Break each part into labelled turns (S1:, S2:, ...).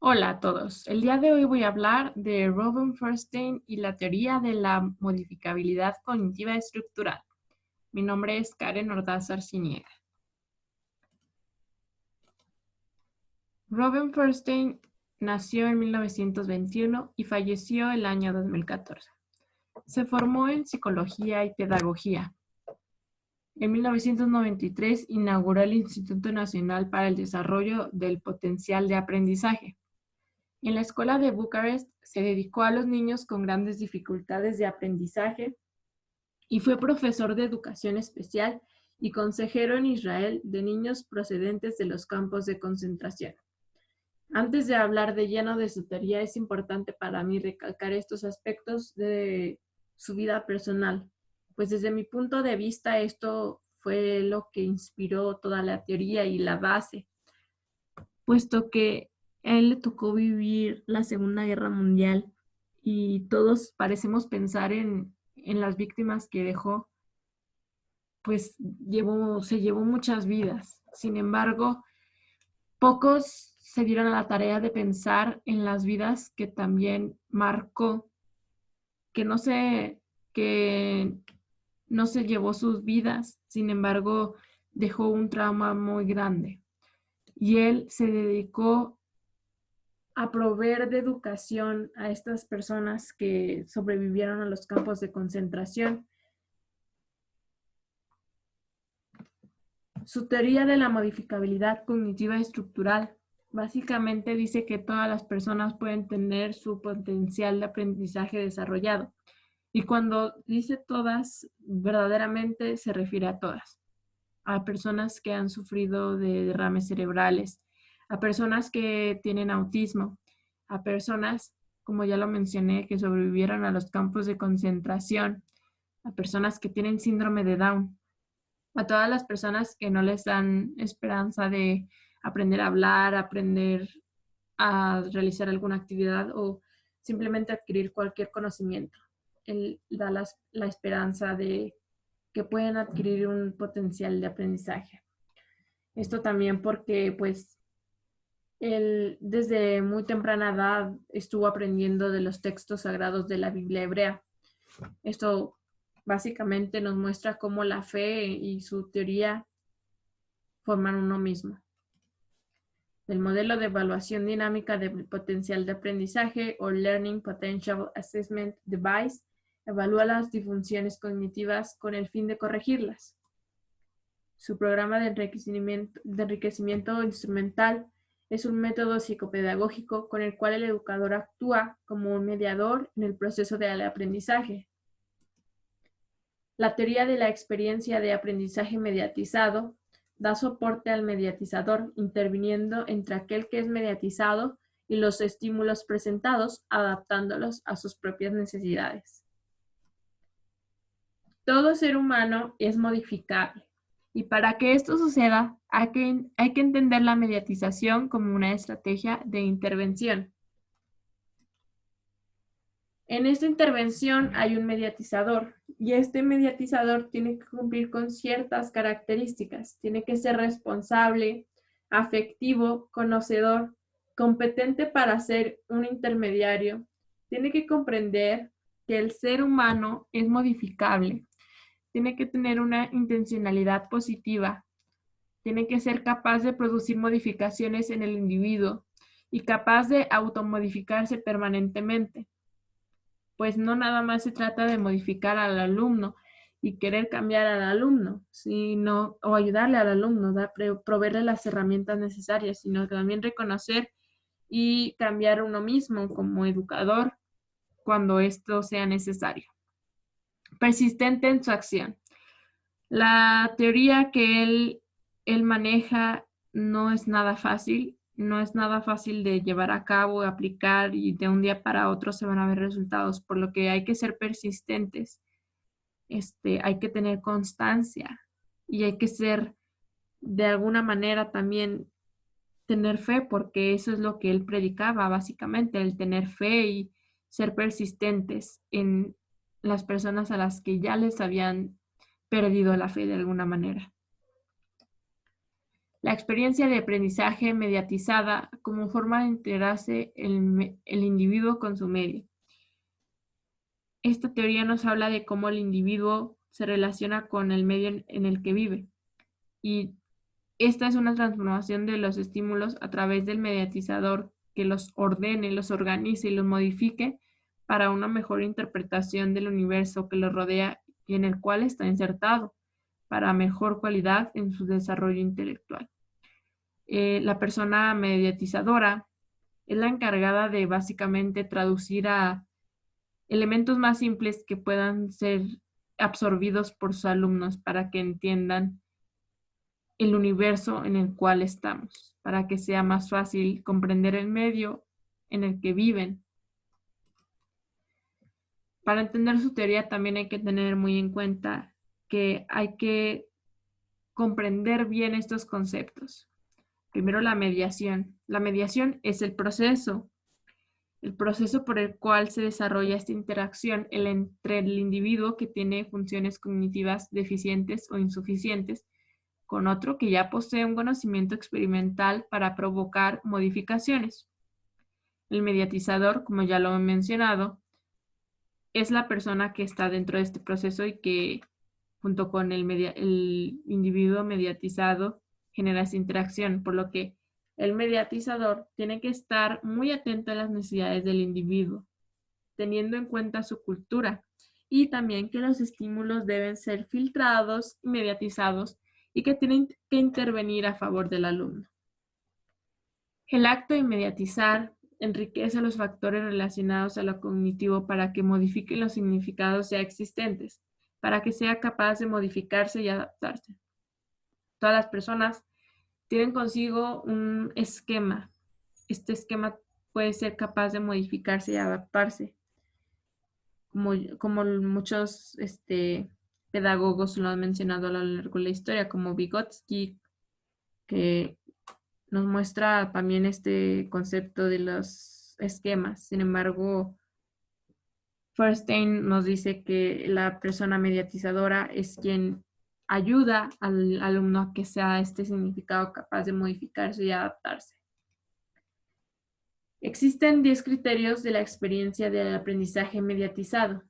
S1: Hola a todos. El día de hoy voy a hablar de Robin Feuerstein y la teoría de la modificabilidad cognitiva estructural. Mi nombre es Karen Ordaz Arciniega. Robin Feuerstein nació en 1921 y falleció el año 2014. Se formó en psicología y pedagogía. En 1993 inauguró el Instituto Nacional para el Desarrollo del Potencial de Aprendizaje. En la escuela de Bucarest se dedicó a los niños con grandes dificultades de aprendizaje y fue profesor de educación especial y consejero en Israel de niños procedentes de los campos de concentración. Antes de hablar de lleno de su teoría, es importante para mí recalcar estos aspectos de su vida personal, pues desde mi punto de vista esto fue lo que inspiró toda la teoría y la base, puesto que a él le tocó vivir la Segunda Guerra Mundial y todos parecemos pensar en las víctimas que dejó, pues se llevó muchas vidas. Sin embargo, pocos se dieron a la tarea de pensar en las vidas que también marcó, que que no se llevó sus vidas, sin embargo, dejó un trauma muy grande. Y él se dedicó a proveer de educación a estas personas que sobrevivieron a los campos de concentración. Su teoría de la modificabilidad cognitiva estructural básicamente dice que todas las personas pueden tener su potencial de aprendizaje desarrollado. Y cuando dice todas, verdaderamente se refiere a todas. A personas que han sufrido de derrames cerebrales, a personas que tienen autismo, a personas, como ya lo mencioné, que sobrevivieron a los campos de concentración, a personas que tienen síndrome de Down, a todas las personas que no les dan esperanza de aprender a hablar, aprender a realizar alguna actividad o simplemente adquirir cualquier conocimiento. Él da la esperanza de que pueden adquirir un potencial de aprendizaje. Esto también porque, pues, él desde muy temprana edad estuvo aprendiendo de los textos sagrados de la Biblia hebrea. Esto básicamente nos muestra cómo la fe y su teoría forman uno mismo. El modelo de evaluación dinámica del potencial de aprendizaje o Learning Potential Assessment Device evalúa las disfunciones cognitivas con el fin de corregirlas. Su programa de enriquecimiento instrumental es un método psicopedagógico con el cual el educador actúa como un mediador en el proceso del aprendizaje. La teoría de la experiencia de aprendizaje mediatizado da soporte al mediatizador, interviniendo entre aquel que es mediatizado y los estímulos presentados, adaptándolos a sus propias necesidades. Todo ser humano es modificable. Y para que esto suceda, hay que entender la mediatización como una estrategia de intervención. En esta intervención hay un mediatizador y este mediatizador tiene que cumplir con ciertas características. Tiene que ser responsable, afectivo, conocedor, competente para ser un intermediario. Tiene que comprender que el ser humano es modificable. Tiene que tener una intencionalidad positiva. Tiene que ser capaz de producir modificaciones en el individuo y capaz de automodificarse permanentemente. Pues no nada más se trata de modificar al alumno y querer cambiar al alumno, sino, o ayudarle al alumno, proveerle las herramientas necesarias, sino también reconocer y cambiar uno mismo como educador cuando esto sea necesario. Persistente en su acción. La teoría que él maneja no es nada fácil, no es nada fácil de llevar a cabo, aplicar y de un día para otro se van a ver resultados, por lo que hay que ser persistentes, hay que tener constancia y hay que ser de alguna manera también tener fe, porque eso es lo que él predicaba básicamente, el tener fe y ser persistentes en las personas a las que ya les habían perdido la fe de alguna manera. La experiencia de aprendizaje mediatizada como forma de integrarse el individuo con su medio. Esta teoría nos habla de cómo el individuo se relaciona con el medio en el que vive. Y esta es una transformación de los estímulos a través del mediatizador que los ordene, los organice y los modifique para una mejor interpretación del universo que lo rodea y en el cual está insertado, para mejor cualidad en su desarrollo intelectual. La persona mediatizadora es la encargada de básicamente traducir a elementos más simples que puedan ser absorbidos por sus alumnos para que entiendan el universo en el cual estamos, para que sea más fácil comprender el medio en el que viven. Para entender su teoría también hay que tener muy en cuenta que hay que comprender bien estos conceptos. Primero, la mediación. La mediación es el proceso por el cual se desarrolla esta interacción entre el individuo que tiene funciones cognitivas deficientes o insuficientes con otro que ya posee un conocimiento experimental para provocar modificaciones. El mediatizador, como ya lo he mencionado, es la persona que está dentro de este proceso y que junto con el individuo mediatizado genera esa interacción, por lo que el mediatizador tiene que estar muy atento a las necesidades del individuo, teniendo en cuenta su cultura y también que los estímulos deben ser filtrados y mediatizados y que tienen que intervenir a favor del alumno. El acto de mediatizar enriquece los factores relacionados a lo cognitivo para que modifique los significados ya existentes, para que sea capaz de modificarse y adaptarse. Todas las personas tienen consigo un esquema. Este esquema puede ser capaz de modificarse y adaptarse, como muchos pedagogos lo han mencionado a lo largo de la historia, como Vygotsky, que nos muestra también este concepto de los esquemas. Sin embargo, Feuerstein nos dice que la persona mediatizadora es quien ayuda al alumno a que sea este significado capaz de modificarse y adaptarse. Existen 10 criterios de la experiencia del aprendizaje mediatizado.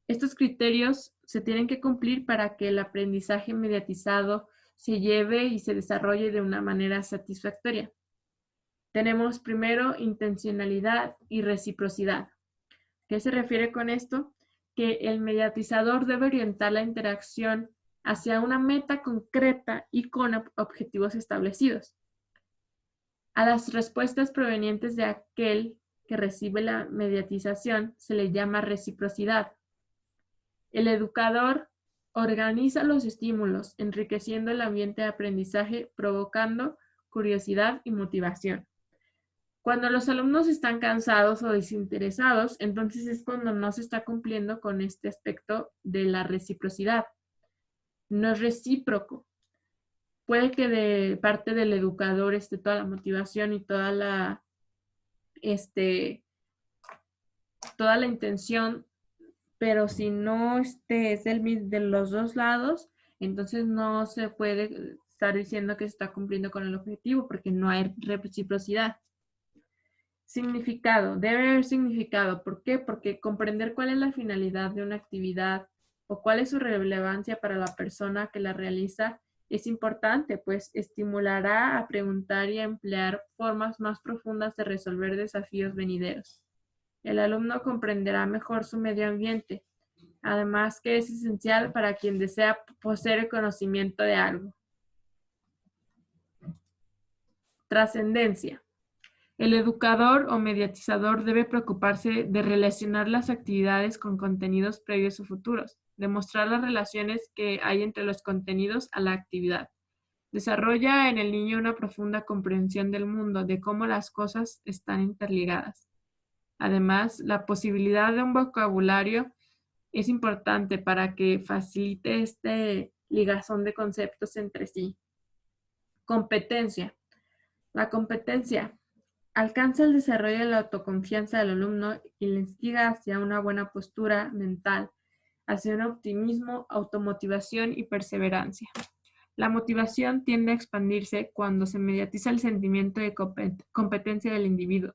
S1: Estos criterios se tienen que cumplir para que el aprendizaje mediatizado se lleve y se desarrolle de una manera satisfactoria. Tenemos primero intencionalidad y reciprocidad. ¿Qué se refiere con esto? Que el mediatizador debe orientar la interacción hacia una meta concreta y con objetivos establecidos. A las respuestas provenientes de aquel que recibe la mediatización se le llama reciprocidad. El educador organiza los estímulos, enriqueciendo el ambiente de aprendizaje, provocando curiosidad y motivación. Cuando los alumnos están cansados o desinteresados, entonces es cuando no se está cumpliendo con este aspecto de la reciprocidad. No es recíproco. Puede que de parte del educador esté toda la motivación y toda la intención, pero si no es de los dos lados, entonces no se puede estar diciendo que se está cumpliendo con el objetivo porque no hay reciprocidad. Significado. Debe haber significado. ¿Por qué? Porque comprender cuál es la finalidad de una actividad o cuál es su relevancia para la persona que la realiza es importante, pues estimulará a preguntar y a emplear formas más profundas de resolver desafíos venideros. El alumno comprenderá mejor su medio ambiente, además que es esencial para quien desea poseer el conocimiento de algo. Trascendencia. El educador o mediatizador debe preocuparse de relacionar las actividades con contenidos previos o futuros, demostrar las relaciones que hay entre los contenidos a la actividad. Desarrolla en el niño una profunda comprensión del mundo, de cómo las cosas están interligadas. Además, la posibilidad de un vocabulario es importante para que facilite este ligazón de conceptos entre sí. Competencia. La competencia alcanza el desarrollo de la autoconfianza del alumno y le instiga hacia una buena postura mental, hacia un optimismo, automotivación y perseverancia. La motivación tiende a expandirse cuando se mediatiza el sentimiento de competencia del individuo.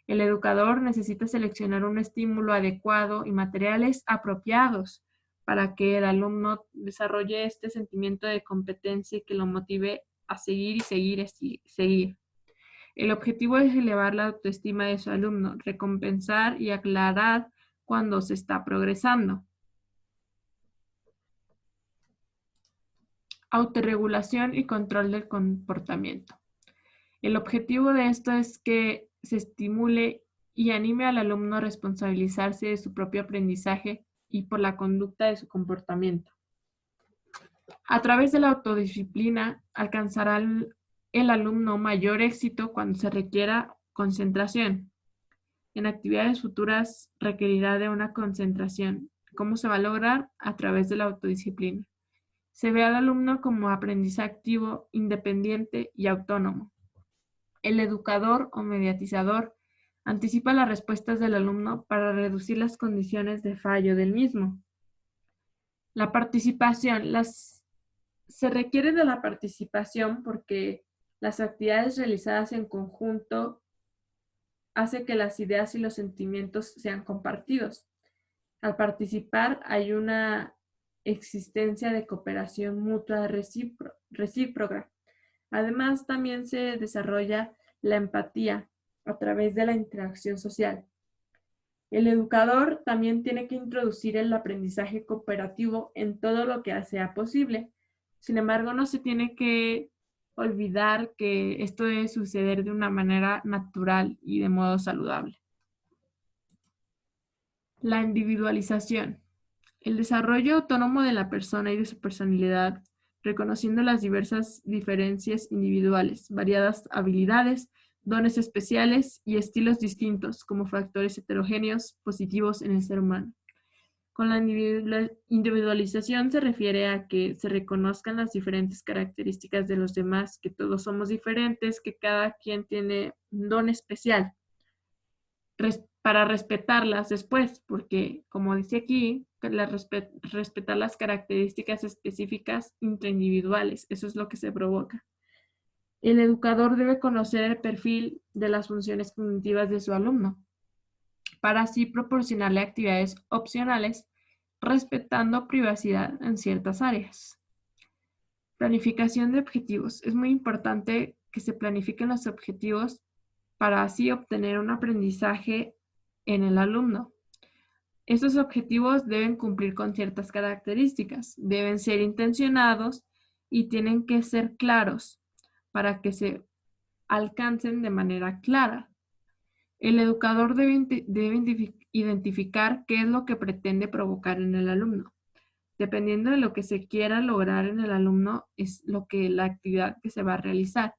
S1: El educador necesita seleccionar un estímulo adecuado y materiales apropiados para que el alumno desarrolle este sentimiento de competencia y que lo motive a seguir y seguir y seguir. El objetivo es elevar la autoestima de su alumno, recompensar y aclarar cuando se está progresando. Autorregulación y control del comportamiento. El objetivo de esto es que se estimule y anime al alumno a responsabilizarse de su propio aprendizaje y por la conducta de su comportamiento. A través de la autodisciplina alcanzará el alumno mayor éxito cuando se requiera concentración. En actividades futuras requerirá de una concentración. ¿Cómo se va a lograr? A través de la autodisciplina. Se ve al alumno como aprendiz activo, independiente y autónomo. El educador o mediatizador anticipa las respuestas del alumno para reducir las condiciones de fallo del mismo. La participación. Se requiere de la participación porque las actividades realizadas en conjunto hace que las ideas y los sentimientos sean compartidos. Al participar hay una existencia de cooperación mutua recíproca. Además, también se desarrolla la empatía a través de la interacción social. El educador también tiene que introducir el aprendizaje cooperativo en todo lo que sea posible. Sin embargo, no se tiene que olvidar que esto debe suceder de una manera natural y de modo saludable. La individualización. El desarrollo autónomo de la persona y de su personalidad, reconociendo las diversas diferencias individuales, variadas habilidades, dones especiales y estilos distintos como factores heterogéneos positivos en el ser humano. Con la individualización se refiere a que se reconozcan las diferentes características de los demás, que todos somos diferentes, que cada quien tiene un don especial para respetarlas después, porque como dice aquí, respetar las características específicas intraindividuales, eso es lo que se provoca. El educador debe conocer el perfil de las funciones cognitivas de su alumno, para así proporcionarle actividades opcionales, respetando privacidad en ciertas áreas. Planificación de objetivos. Es muy importante que se planifiquen los objetivos para así obtener un aprendizaje en el alumno. Estos objetivos deben cumplir con ciertas características, deben ser intencionados y tienen que ser claros para que se alcancen de manera clara. El educador debe identificar qué es lo que pretende provocar en el alumno. Dependiendo de lo que se quiera lograr en el alumno, es la actividad que se va a realizar.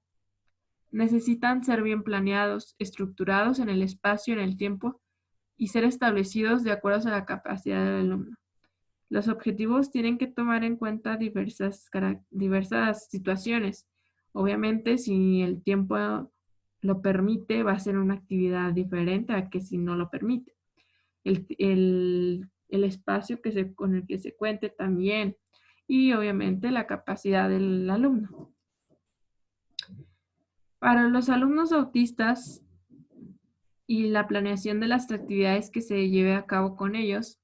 S1: Necesitan ser bien planeados, estructurados en el espacio, en el tiempo, y ser establecidos de acuerdo a la capacidad del alumno. Los objetivos tienen que tomar en cuenta diversas situaciones. Obviamente, si el tiempo lo permite, va a ser una actividad diferente a que si no lo permite. El espacio con el que se cuente también y obviamente la capacidad del alumno. Para los alumnos autistas y la planeación de las actividades que se lleve a cabo con ellos,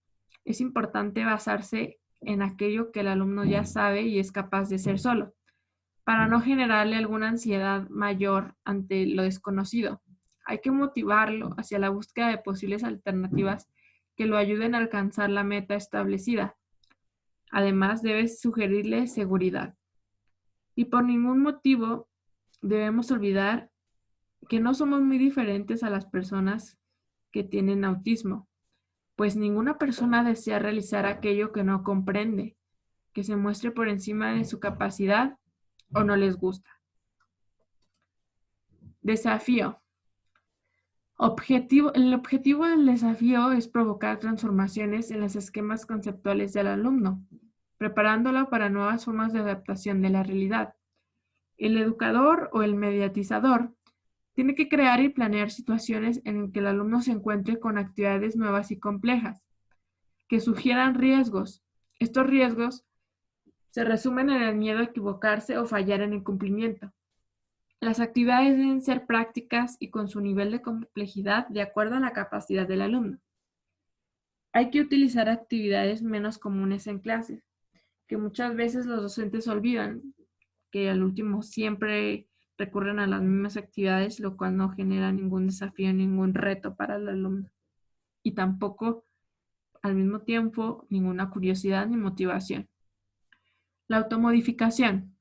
S1: es importante basarse en aquello que el alumno ya sabe y es capaz de hacer solo, para no generarle alguna ansiedad mayor ante lo desconocido. Hay que motivarlo hacia la búsqueda de posibles alternativas que lo ayuden a alcanzar la meta establecida. Además, debes sugerirle seguridad. Y por ningún motivo debemos olvidar que no somos muy diferentes a las personas que tienen autismo, pues ninguna persona desea realizar aquello que no comprende, que se muestre por encima de su capacidad o no les gusta. Desafío. El objetivo del desafío es provocar transformaciones en los esquemas conceptuales del alumno, preparándolo para nuevas formas de adaptación de la realidad. El educador o el mediatizador tiene que crear y planear situaciones en las que el alumno se encuentre con actividades nuevas y complejas, que sugieran riesgos. Estos riesgos se resumen en el miedo a equivocarse o fallar en el cumplimiento. Las actividades deben ser prácticas y con su nivel de complejidad de acuerdo a la capacidad del alumno. Hay que utilizar actividades menos comunes en clase, que muchas veces los docentes olvidan, que al último siempre recurren a las mismas actividades, lo cual no genera ningún desafío, ningún reto para el alumno. Y tampoco, al mismo tiempo, ninguna curiosidad ni motivación. La automodificación.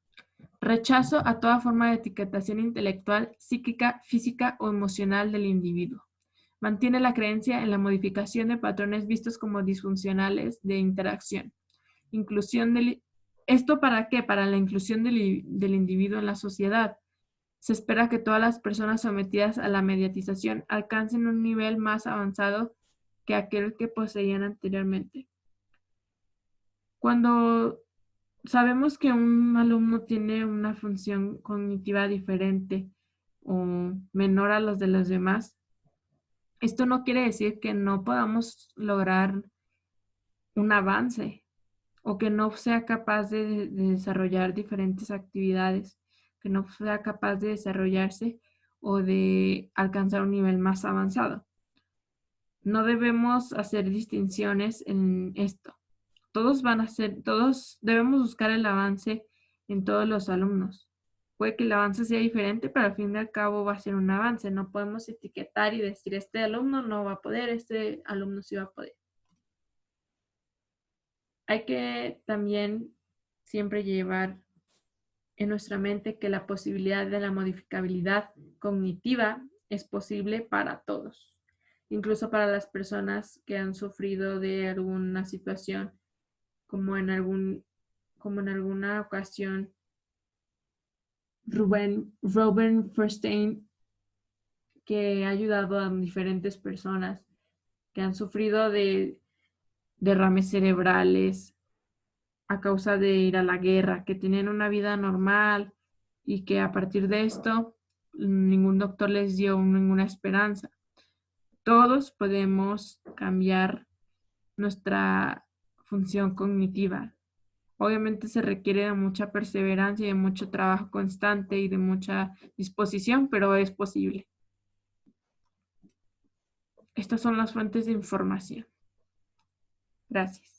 S1: Rechazo a toda forma de etiquetación intelectual, psíquica, física o emocional del individuo. Mantiene la creencia en la modificación de patrones vistos como disfuncionales de interacción. ¿Esto para qué? Para la inclusión del individuo en la sociedad. Se espera que todas las personas sometidas a la mediatización alcancen un nivel más avanzado que aquel que poseían anteriormente. Cuando sabemos que un alumno tiene una función cognitiva diferente o menor a los de los demás, esto no quiere decir que no podamos lograr un avance o que no sea capaz de desarrollar diferentes actividades, que no sea capaz de desarrollarse o de alcanzar un nivel más avanzado. No debemos hacer distinciones en esto. Todos debemos buscar el avance en todos los alumnos. Puede que el avance sea diferente, pero al fin y al cabo va a ser un avance. No podemos etiquetar y decir, este alumno no va a poder, este alumno sí va a poder. Hay que también siempre llevar en nuestra mente que la posibilidad de la modificabilidad cognitiva es posible para todos, incluso para las personas que han sufrido de alguna situación, como en alguna ocasión Robert Feuerstein, que ha ayudado a diferentes personas que han sufrido de derrames cerebrales a causa de ir a la guerra, que tienen una vida normal y que a partir de esto ningún doctor les dio ninguna esperanza. Todos podemos cambiar nuestra función cognitiva. Obviamente se requiere de mucha perseverancia y de mucho trabajo constante y de mucha disposición, pero es posible. Estas son las fuentes de información. Gracias.